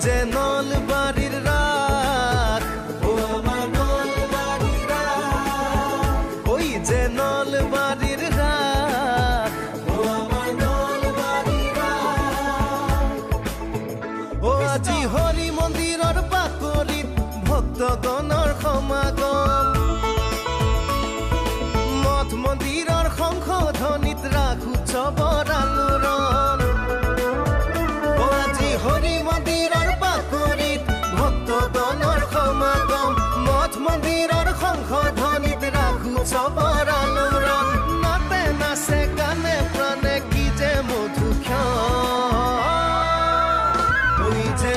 যে নলবাড়িৰ ৰাত, ও আমাৰ নলবাড়িৰ ৰাত, ওই যে নলবাড়িৰ ৰাত, ও আমাৰ নলবাড়িৰ ৰাত। ও আজি হৰি মন্দিৰৰ বাকৰিত ভক্তগণৰ সমাগম, মঠ মন্দিৰৰ শংখ ধ্বনিত ৰাস উৎসৱৰ আলোড়ন। ও আজি হৰি মন্দিৰৰ বাকৰিত ভক্তগণৰ সমাগম, মঠ মন্দিৰৰ শংখ ধ্বনিত ৰাস উৎসৱৰ আলোড়ন। নাতে নাচে গানে প্ৰাণে কি যে মধুক্ষণ, ওই যে